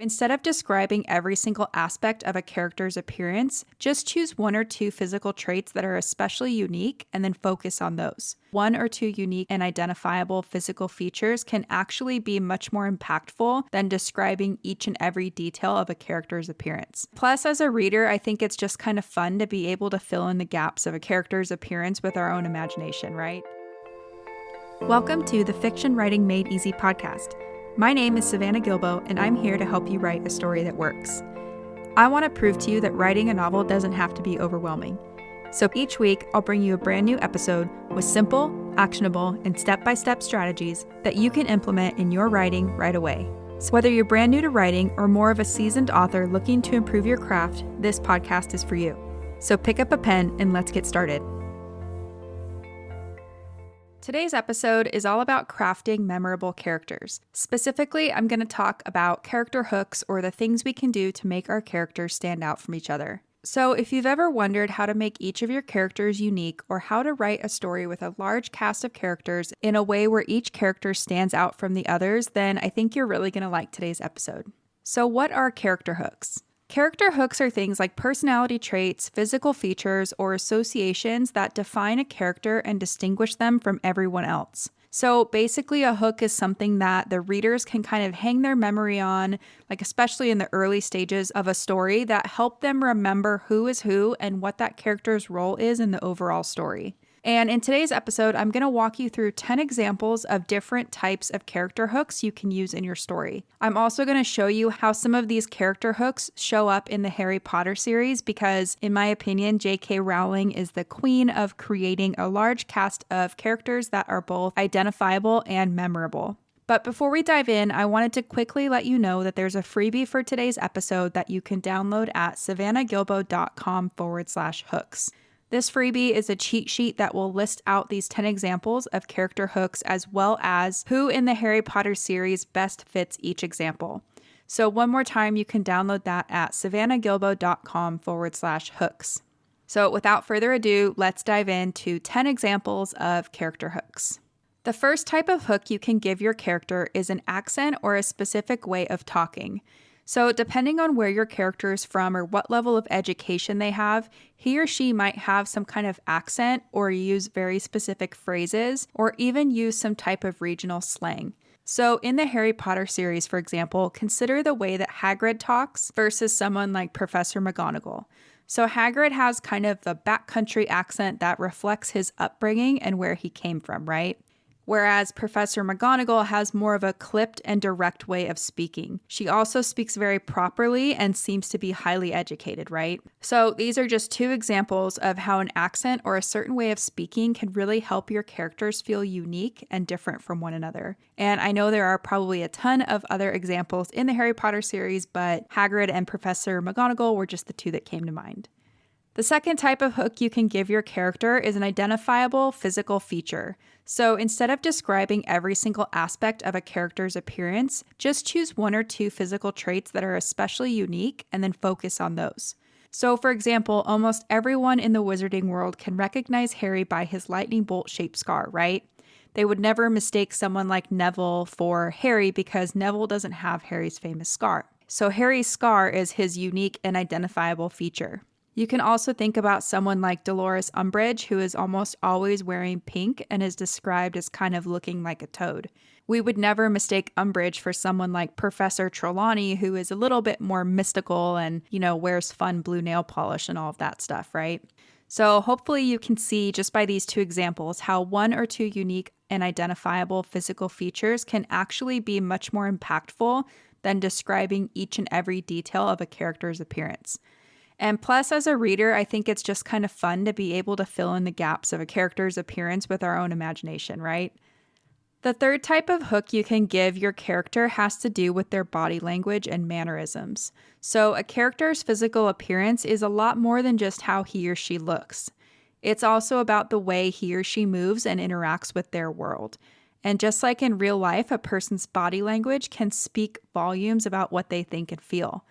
Instead of describing every single aspect of a character's appearance, just choose one or two physical traits that are especially unique and then focus on those. One or two unique and identifiable physical features can actually be much more impactful than describing each and every detail of a character's appearance. Plus, as a reader, I think it's just kind of fun to be able to fill in the gaps of a character's appearance with our own imagination, right? Welcome to the Fiction Writing Made Easy podcast. My name is Savannah Gilbo, and I'm here to help you write a story that works. I want to prove to you that writing a novel doesn't have to be overwhelming. So each week, I'll bring you a brand new episode with simple, actionable, and step-by-step strategies that you can implement in your writing right away. So whether you're brand new to writing or more of a seasoned author looking to improve your craft, this podcast is for you. So pick up a pen and let's get started. Today's episode is all about crafting memorable characters. Specifically, I'm going to talk about character hooks, or the things we can do to make our characters stand out from each other. So if you've ever wondered how to make each of your characters unique, or how to write a story with a large cast of characters in a way where each character stands out from the others, then I think you're really going to like today's episode. So what are character hooks? Character hooks are things like personality traits, physical features, or associations that define a character and distinguish them from everyone else. So basically, a hook is something that the readers can kind of hang their memory on, like especially in the early stages of a story, that help them remember who is who and what that character's role is in the overall story. And in today's episode, I'm going to walk you through 10 examples of different types of character hooks you can use in your story. I'm also going to show you how some of these character hooks show up in the Harry Potter series because, in my opinion, J.K. Rowling is the queen of creating a large cast of characters that are both identifiable and memorable. But before we dive in, I wanted to quickly let you know that there's a freebie for today's episode that you can download at savannahgilbo.com/hooks. This freebie is a cheat sheet that will list out these 10 examples of character hooks, as well as who in the Harry Potter series best fits each example. So one more time, you can download that at savannahgilbo.com/hooks. So without further ado, let's dive into 10 examples of character hooks. The first type of hook you can give your character is an accent or a specific way of talking. So depending on where your character is from or what level of education they have, he or she might have some kind of accent or use very specific phrases or even use some type of regional slang. So in the Harry Potter series, for example, consider the way that Hagrid talks versus someone like Professor McGonagall. So Hagrid has kind of a backcountry accent that reflects his upbringing and where he came from, right? Whereas Professor McGonagall has more of a clipped and direct way of speaking. She also speaks very properly and seems to be highly educated, right? So these are just two examples of how an accent or a certain way of speaking can really help your characters feel unique and different from one another. And I know there are probably a ton of other examples in the Harry Potter series, but Hagrid and Professor McGonagall were just the two that came to mind. The second type of hook you can give your character is an identifiable physical feature. So instead of describing every single aspect of a character's appearance, just choose one or two physical traits that are especially unique and then focus on those. So for example, almost everyone in the wizarding world can recognize Harry by his lightning bolt-shaped scar, right? They would never mistake someone like Neville for Harry because Neville doesn't have Harry's famous scar. So Harry's scar is his unique and identifiable feature. You can also think about someone like Dolores Umbridge, who is almost always wearing pink and is described as kind of looking like a toad. We would never mistake Umbridge for someone like Professor Trelawney, who is a little bit more mystical and, wears fun blue nail polish and all of that stuff, right? So hopefully you can see just by these two examples how one or two unique and identifiable physical features can actually be much more impactful than describing each and every detail of a character's appearance. And plus, as a reader, I think it's just kind of fun to be able to fill in the gaps of a character's appearance with our own imagination, right? The third type of hook you can give your character has to do with their body language and mannerisms. So a character's physical appearance is a lot more than just how he or she looks. It's also about the way he or she moves and interacts with their world. And just like in real life, a person's body language can speak volumes about what they think and feel.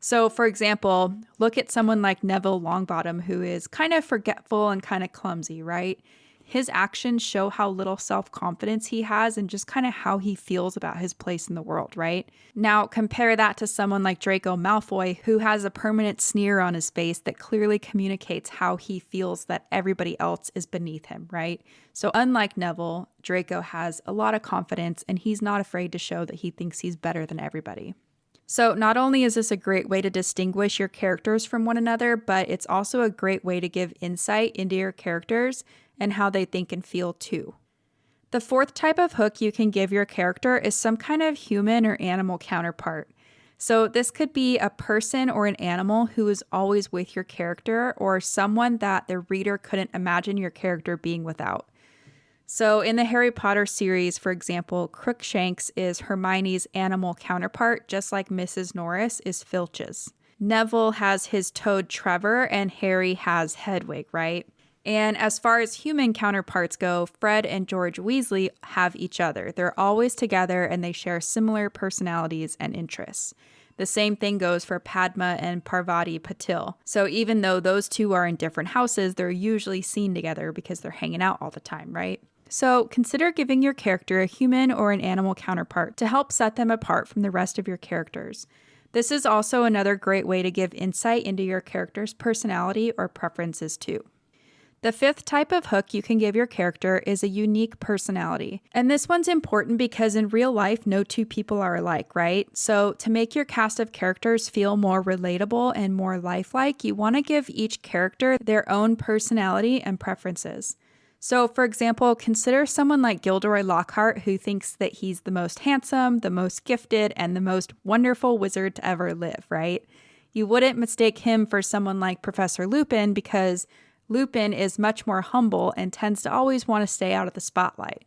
So, for example, look at someone like Neville Longbottom, who is kind of forgetful and kind of clumsy, right? His actions show how little self-confidence he has and just kind of how he feels about his place in the world, right? Now, compare that to someone like Draco Malfoy, who has a permanent sneer on his face that clearly communicates how he feels that everybody else is beneath him, right? So unlike Neville, Draco has a lot of confidence and he's not afraid to show that he thinks he's better than everybody. So not only is this a great way to distinguish your characters from one another, but it's also a great way to give insight into your characters and how they think and feel too. The fourth type of hook you can give your character is some kind of human or animal counterpart. So this could be a person or an animal who is always with your character, or someone that the reader couldn't imagine your character being without. So in the Harry Potter series, for example, Crookshanks is Hermione's animal counterpart, just like Mrs. Norris is Filch's. Neville has his toad Trevor, and Harry has Hedwig, right? And as far as human counterparts go, Fred and George Weasley have each other. They're always together and they share similar personalities and interests. The same thing goes for Padma and Parvati Patil. So even though those two are in different houses, they're usually seen together because they're hanging out all the time, right? So consider giving your character a human or an animal counterpart to help set them apart from the rest of your characters. This is also another great way to give insight into your character's personality or preferences too. The fifth type of hook you can give your character is a unique personality. And this one's important because in real life, no two people are alike, right? So to make your cast of characters feel more relatable and more lifelike, you want to give each character their own personality and preferences. So for example, consider someone like Gilderoy Lockhart, who thinks that he's the most handsome, the most gifted, and the most wonderful wizard to ever live, right? You wouldn't mistake him for someone like Professor Lupin because Lupin is much more humble and tends to always want to stay out of the spotlight.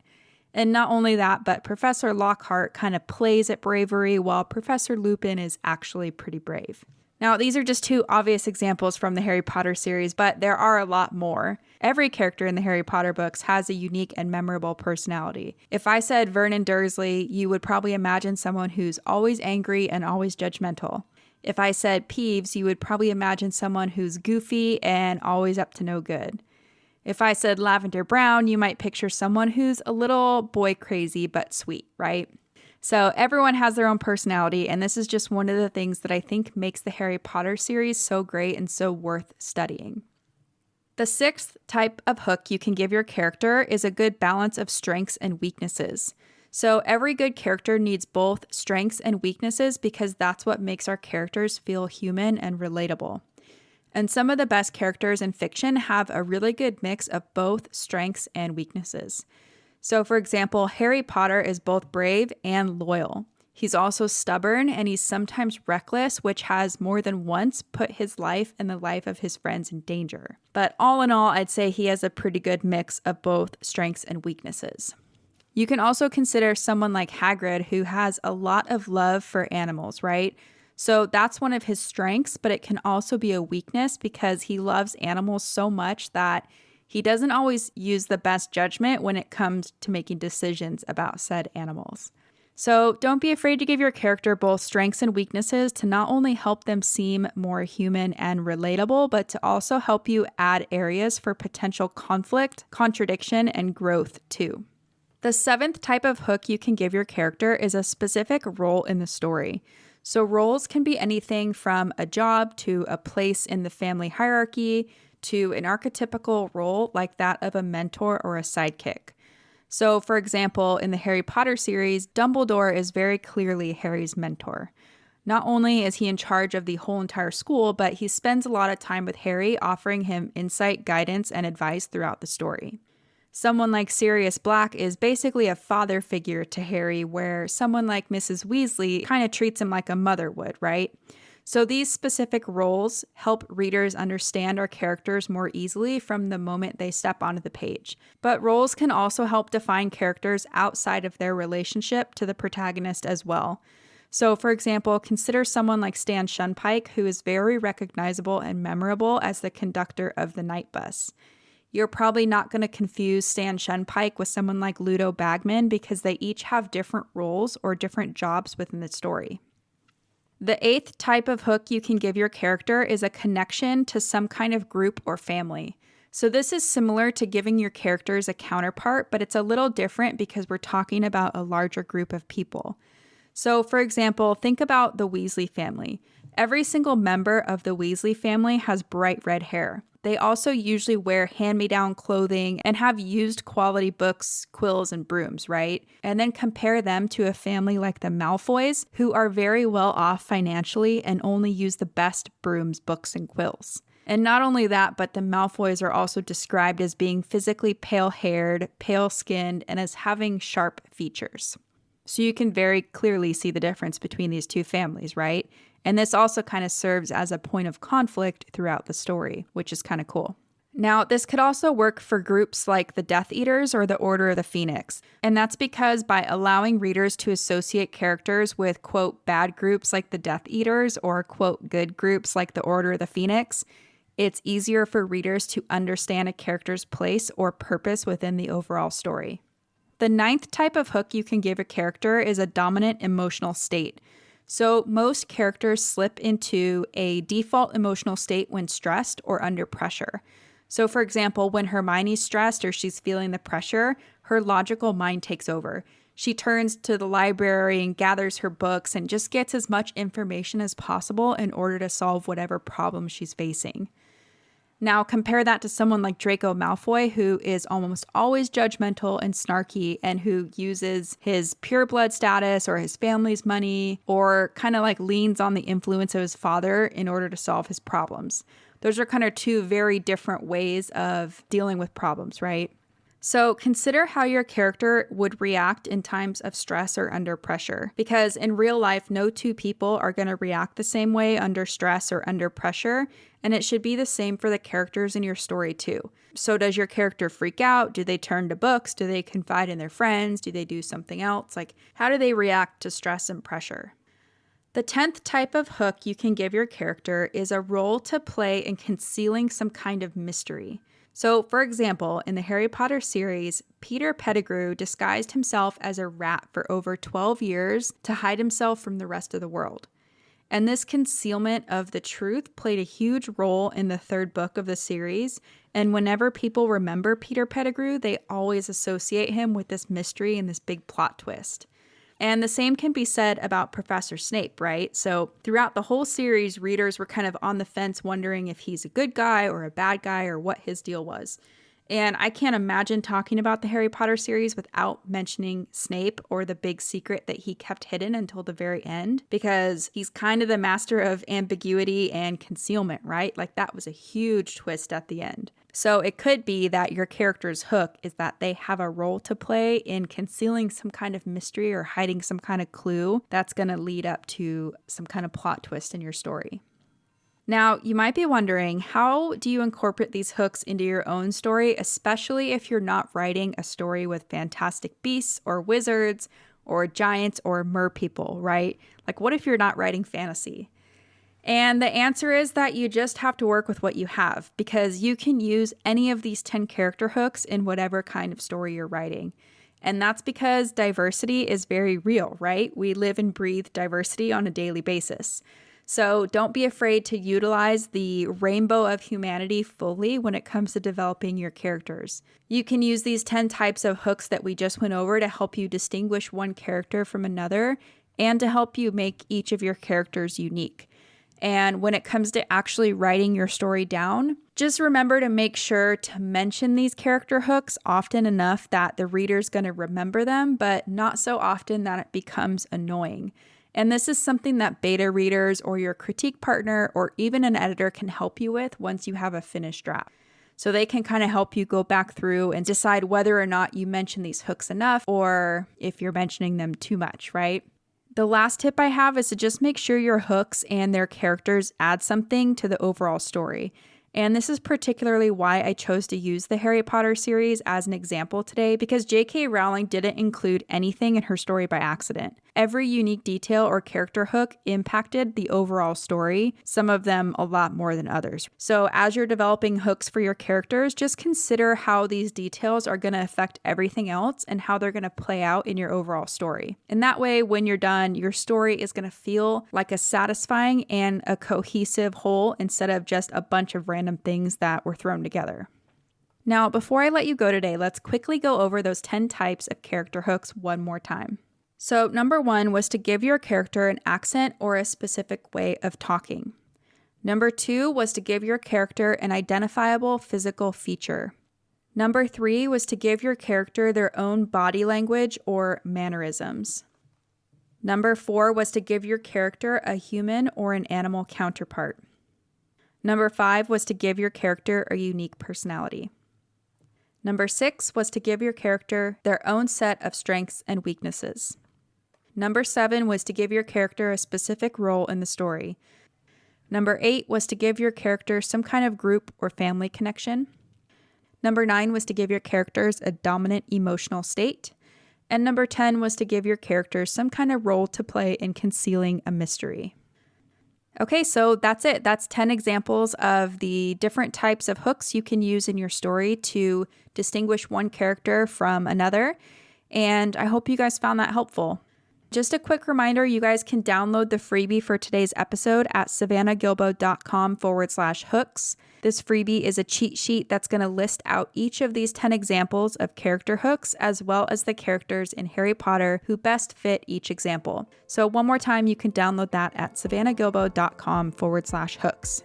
And not only that, but Professor Lockhart kind of plays at bravery while Professor Lupin is actually pretty brave. Now, these are just two obvious examples from the Harry Potter series, but there are a lot more. Every character in the Harry Potter books has a unique and memorable personality. If I said Vernon Dursley, you would probably imagine someone who's always angry and always judgmental. If I said Peeves, you would probably imagine someone who's goofy and always up to no good. If I said Lavender Brown, you might picture someone who's a little boy crazy but sweet, right? So everyone has their own personality, and this is just one of the things that I think makes the Harry Potter series so great and so worth studying. The sixth type of hook you can give your character is a good balance of strengths and weaknesses. So every good character needs both strengths and weaknesses because that's what makes our characters feel human and relatable. And some of the best characters in fiction have a really good mix of both strengths and weaknesses. So for example, Harry Potter is both brave and loyal. He's also stubborn and he's sometimes reckless, which has more than once put his life and the life of his friends in danger. But all in all, I'd say he has a pretty good mix of both strengths and weaknesses. You can also consider someone like Hagrid, who has a lot of love for animals, right? So that's one of his strengths, but it can also be a weakness because he loves animals so much that he doesn't always use the best judgment when it comes to making decisions about said animals. So don't be afraid to give your character both strengths and weaknesses to not only help them seem more human and relatable, but to also help you add areas for potential conflict, contradiction, and growth too. The seventh type of hook you can give your character is a specific role in the story. So roles can be anything from a job to a place in the family hierarchy to an archetypical role like that of a mentor or a sidekick. So for example, in the Harry Potter series, Dumbledore is very clearly Harry's mentor. Not only is he in charge of the whole entire school, but he spends a lot of time with Harry, offering him insight, guidance, and advice throughout the story. Someone like Sirius Black is basically a father figure to Harry, where someone like Mrs. Weasley kind of treats him like a mother would, right? So these specific roles help readers understand our characters more easily from the moment they step onto the page. But roles can also help define characters outside of their relationship to the protagonist as well. So for example, consider someone like Stan Shunpike, who is very recognizable and memorable as the conductor of the night bus. You're probably not going to confuse Stan Shunpike with someone like Ludo Bagman because they each have different roles or different jobs within the story. The eighth type of hook you can give your character is a connection to some kind of group or family. So this is similar to giving your characters a counterpart, but it's a little different because we're talking about a larger group of people. So, for example, think about the Weasley family. Every single member of the Weasley family has bright red hair. They also usually wear hand-me-down clothing and have used quality books, quills, and brooms, right? And then compare them to a family like the Malfoys, who are very well off financially and only use the best brooms, books, and quills. And not only that, but the Malfoys are also described as being physically pale-haired, pale-skinned, and as having sharp features. So you can very clearly see the difference between these two families, right? And this also kind of serves as a point of conflict throughout the story, which is kind of cool. Now, this could also work for groups like the Death Eaters or the Order of the Phoenix. And that's because by allowing readers to associate characters with, quote, bad groups like the Death Eaters or, quote, good groups like the Order of the Phoenix, it's easier for readers to understand a character's place or purpose within the overall story. The ninth type of hook you can give a character is a dominant emotional state. So most characters slip into a default emotional state when stressed or under pressure. So for example, when Hermione's stressed or she's feeling the pressure, her logical mind takes over. She turns to the library and gathers her books and just gets as much information as possible in order to solve whatever problem she's facing. Now compare that to someone like Draco Malfoy, who is almost always judgmental and snarky and who uses his pureblood status or his family's money or kind of like leans on the influence of his father in order to solve his problems. Those are kind of two very different ways of dealing with problems, right? So consider how your character would react in times of stress or under pressure, because in real life, no two people are going to react the same way under stress or under pressure, and it should be the same for the characters in your story too. So does your character freak out? Do they turn to books? Do they confide in their friends? Do they do something else? Like, how do they react to stress and pressure? The 10th type of hook you can give your character is a role to play in concealing some kind of mystery. So, for example, in the Harry Potter series, Peter Pettigrew disguised himself as a rat for over 12 years to hide himself from the rest of the world. And this concealment of the truth played a huge role in the third book of the series. And whenever people remember Peter Pettigrew, they always associate him with this mystery and this big plot twist. And the same can be said about Professor Snape, right? So throughout the whole series, readers were kind of on the fence wondering if he's a good guy or a bad guy or what his deal was. And I can't imagine talking about the Harry Potter series without mentioning Snape or the big secret that he kept hidden until the very end, because he's kind of the master of ambiguity and concealment, right? Like that was a huge twist at the end. So it could be that your character's hook is that they have a role to play in concealing some kind of mystery or hiding some kind of clue that's going to lead up to some kind of plot twist in your story. Now, you might be wondering, how do you incorporate these hooks into your own story, especially if you're not writing a story with fantastic beasts or wizards or giants or merpeople, right? Like, what if you're not writing fantasy? And the answer is that you just have to work with what you have, because you can use any of these 10 character hooks in whatever kind of story you're writing. And that's because diversity is very real, right? We live and breathe diversity on a daily basis. So don't be afraid to utilize the rainbow of humanity fully when it comes to developing your characters. You can use these 10 types of hooks that we just went over to help you distinguish one character from another and to help you make each of your characters unique. And when it comes to actually writing your story down, just remember to make sure to mention these character hooks often enough that the reader's going to remember them, but not so often that it becomes annoying. And this is something that beta readers or your critique partner or even an editor can help you with once you have a finished draft. So they can kind of help you go back through and decide whether or not you mention these hooks enough or if you're mentioning them too much, right? The last tip I have is to just make sure your hooks and their characters add something to the overall story. And this is particularly why I chose to use the Harry Potter series as an example today, because J.K. Rowling didn't include anything in her story by accident. Every unique detail or character hook impacted the overall story, some of them a lot more than others. So as you're developing hooks for your characters, just consider how these details are going to affect everything else and how they're going to play out in your overall story. And that way, when you're done, your story is going to feel like a satisfying and a cohesive whole instead of just a bunch of random things that were thrown together. Now, before I let you go today, let's quickly go over those 10 types of character hooks one more time. So, number 1 was to give your character an accent or a specific way of talking. Number 2 was to give your character an identifiable physical feature. Number 3 was to give your character their own body language or mannerisms. Number 4 was to give your character a human or an animal counterpart. Number 5 was to give your character a unique personality. Number 6 was to give your character their own set of strengths and weaknesses. Number 7 was to give your character a specific role in the story. Number 8 was to give your character some kind of group or family connection. Number 9 was to give your characters a dominant emotional state. And number 10 was to give your characters some kind of role to play in concealing a mystery. Okay, so that's it. That's 10 examples of the different types of hooks you can use in your story to distinguish one character from another. And I hope you guys found that helpful. Just a quick reminder, you guys can download the freebie for today's episode at savannahgilbo.com/hooks. This freebie is a cheat sheet that's going to list out each of these 10 examples of character hooks, as well as the characters in Harry Potter who best fit each example. So one more time, you can download that at savannahgilbo.com/hooks.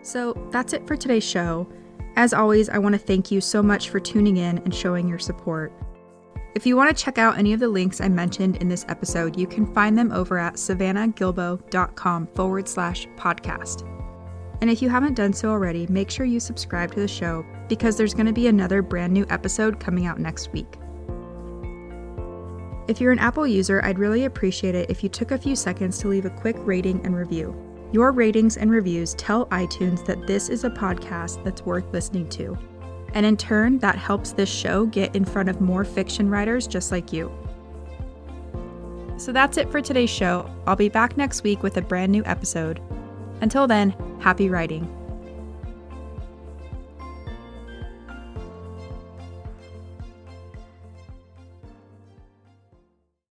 So that's it for today's show. As always, I want to thank you so much for tuning in and showing your support. If you want to check out any of the links I mentioned in this episode, you can find them over at savannahgilbo.com/podcast. And if you haven't done so already, make sure you subscribe to the show because there's going to be another brand new episode coming out next week. If you're an Apple user, I'd really appreciate it if you took a few seconds to leave a quick rating and review. Your ratings and reviews tell iTunes that this is a podcast that's worth listening to. And in turn, that helps this show get in front of more fiction writers just like you. So that's it for today's show. I'll be back next week with a brand new episode. Until then, happy writing.